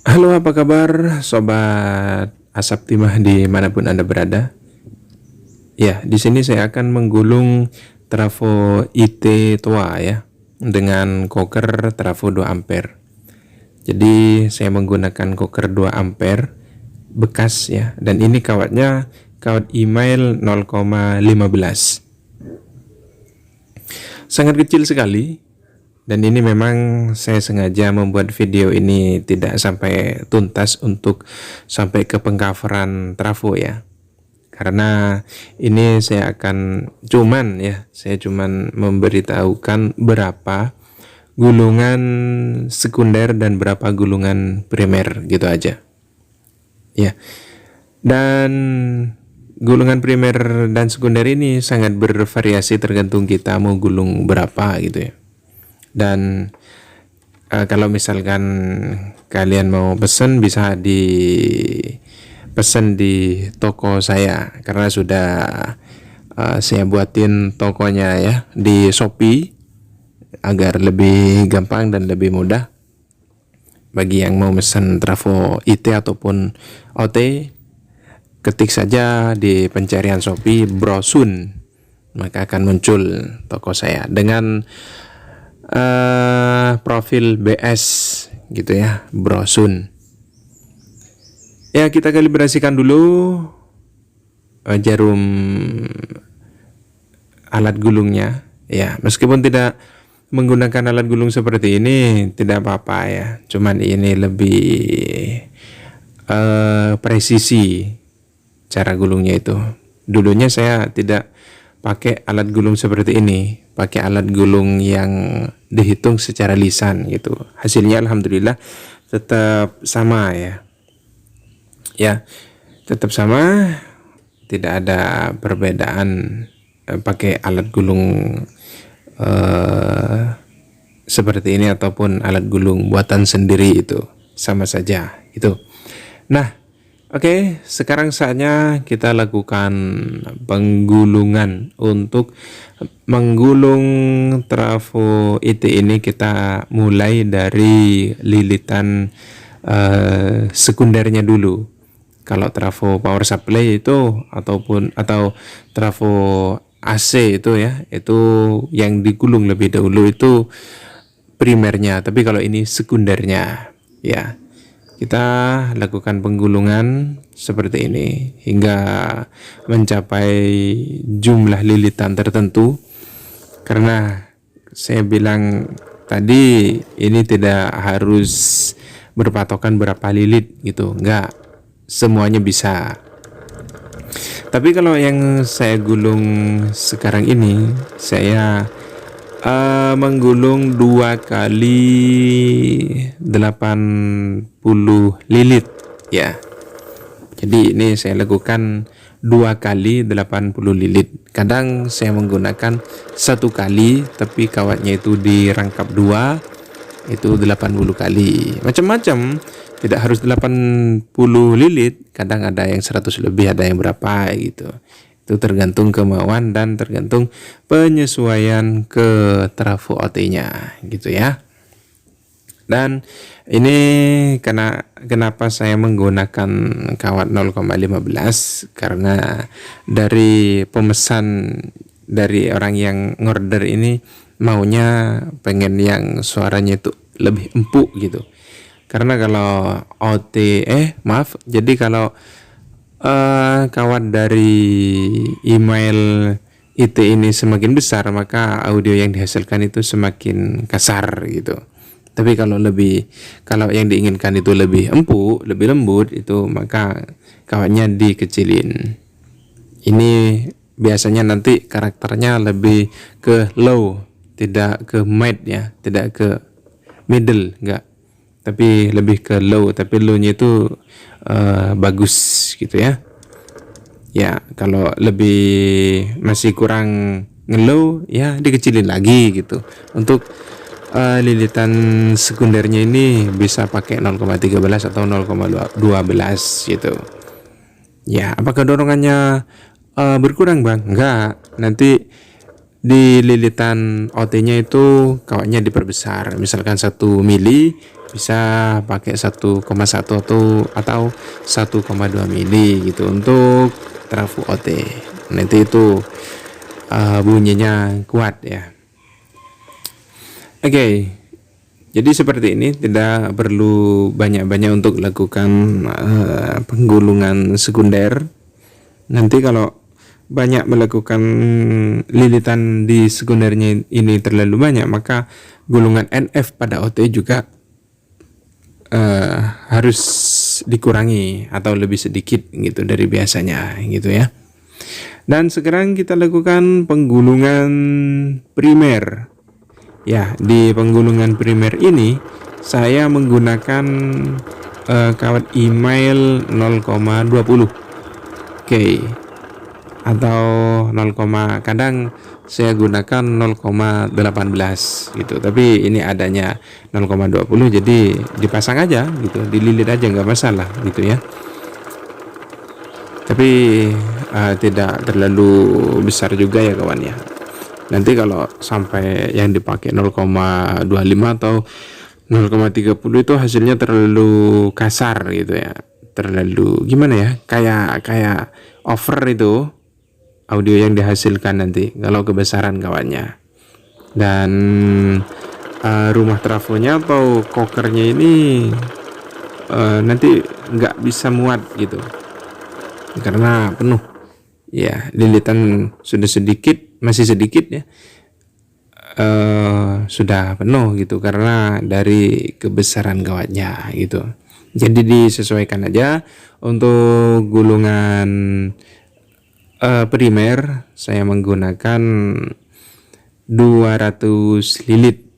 Halo, apa kabar Sobat Asap Timah dimanapun Anda berada? Ya, di sini saya akan menggulung trafo IT tua ya dengan koker trafo 2 ampere. Jadi saya menggunakan koker 2 ampere bekas ya, dan ini kawatnya kawat email 0,15. Sangat kecil sekali. Dan ini memang saya sengaja membuat video ini tidak sampai tuntas untuk sampai ke pengcoveran trafo ya. Karena ini saya cuman memberitahukan berapa gulungan sekunder dan berapa gulungan primer gitu aja. Ya. Dan gulungan primer dan sekunder ini sangat bervariasi tergantung kita mau gulung berapa gitu ya. Dan kalau misalkan kalian mau pesen, bisa pesen di toko saya, karena sudah saya buatin tokonya ya di Shopee agar lebih gampang dan lebih mudah bagi yang mau pesen trafo IT ataupun OT. Ketik saja di pencarian Shopee Brosun, maka akan muncul toko saya dengan profil BS gitu ya, Brosun. Ya, kita kalibrasikan dulu jarum alat gulungnya ya. Meskipun tidak menggunakan alat gulung seperti ini tidak apa-apa ya, cuman ini lebih presisi cara gulungnya itu. Dulunya saya tidak pakai alat gulung seperti ini, pakai alat gulung yang dihitung secara lisan gitu. Hasilnya alhamdulillah tetap sama ya. Ya, tetap sama, tidak ada perbedaan pakai alat gulung seperti ini ataupun alat gulung buatan sendiri, itu sama saja itu. Nah, oke, sekarang saatnya kita lakukan penggulungan. Untuk menggulung trafo IT ini kita mulai dari lilitan sekundernya dulu. Kalau trafo power supply itu atau trafo AC itu ya, itu yang digulung lebih dahulu itu primernya, tapi kalau ini sekundernya ya. Kita lakukan penggulungan seperti ini hingga mencapai jumlah lilitan tertentu. Karena saya bilang tadi, ini tidak harus berpatokan berapa lilit gitu, enggak, semuanya bisa. Tapi kalau yang saya gulung sekarang ini, saya menggulung 2 kali 80 lilit ya. Jadi ini saya lakukan 2 kali 80 lilit. Kadang saya menggunakan 1 kali, tapi kawatnya itu dirangkap 2, itu 80 kali. Macam-macam, tidak harus 80 lilit, kadang ada yang 100 lebih, ada yang berapa gitu. Itu tergantung kemauan dan tergantung penyesuaian ke trafo OT-nya gitu ya. Dan ini kenapa saya menggunakan kawat 0,15, karena dari pemesan, dari orang yang ngorder ini maunya pengen yang suaranya itu lebih empuk gitu. Karena kalau jadi kalau kawat dari email IT ini semakin besar, maka audio yang dihasilkan itu semakin kasar gitu. Tapi kalau yang diinginkan itu lebih empuk, lebih lembut, itu maka kawatnya dikecilin. Ini biasanya nanti karakternya lebih ke low, tidak ke mid ya, tidak ke middle, enggak, tapi lebih ke low. Tapi low-nya itu bagus gitu ya. Ya, kalau masih kurang ngelow ya dikecilin lagi gitu. Untuk lilitan sekundernya ini bisa pakai 0,13 atau 0,12 gitu. Ya, apakah dorongannya berkurang bang? Enggak, nanti di lilitan OT-nya itu kawatnya diperbesar. Misalkan 1 mili, bisa pakai 1,1 atau 1,2 mili gitu untuk trafo OT. Nanti itu bunyinya kuat ya. Oke. Jadi seperti ini, tidak perlu banyak-banyak untuk lakukan penggulungan sekunder. Nanti kalau banyak melakukan lilitan di sekundernya ini terlalu banyak, maka gulungan NF pada OT juga harus dikurangi atau lebih sedikit gitu dari biasanya gitu ya. Dan sekarang kita lakukan penggulungan primer. Ya, di penggulungan primer ini saya menggunakan kawat email 0,20 Oke. Atau 0, kadang saya gunakan 0,18 gitu. Tapi ini adanya 0,20, jadi dipasang aja gitu, dililit aja nggak masalah gitu ya. Tapi tidak terlalu besar juga ya kawan ya. Nanti kalau sampai yang dipakai 0,25 atau 0,30 itu hasilnya terlalu kasar gitu ya, terlalu gimana ya, kayak over itu audio yang dihasilkan nanti kalau kebesaran kawannya. Dan rumah trafonya atau kokernya ini nanti nggak bisa muat gitu karena penuh ya, lilitan sudah masih sedikit ya, sudah penuh gitu karena dari kebesaran kawatnya gitu. Jadi disesuaikan aja. Untuk gulungan primer saya menggunakan 200 lilit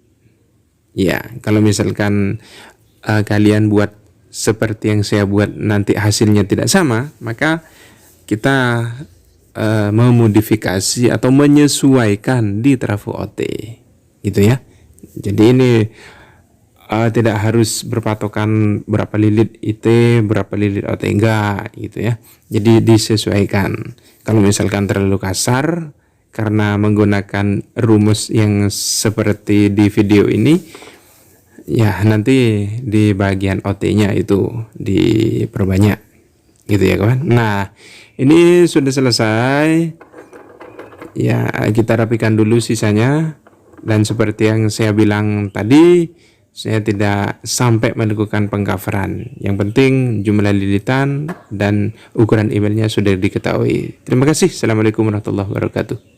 ya. Kalau misalkan kalian buat seperti yang saya buat nanti hasilnya tidak sama, maka kita memodifikasi atau menyesuaikan di trafo OT gitu ya. Jadi ini tidak harus berpatokan berapa lilit IT, berapa lilit OT, enggak gitu ya. Jadi disesuaikan. Kalau misalkan terlalu kasar karena menggunakan rumus yang seperti di video ini, ya nanti di bagian OT-nya itu diperbanyak gitu ya kawan. Nah, ini sudah selesai ya, kita rapikan dulu sisanya. Dan seperti yang saya bilang tadi, saya tidak sampai melakukan pengcoveran. Yang penting jumlah lilitan dan ukuran emailnya sudah diketahui. Terima kasih. Assalamualaikum warahmatullahi wabarakatuh.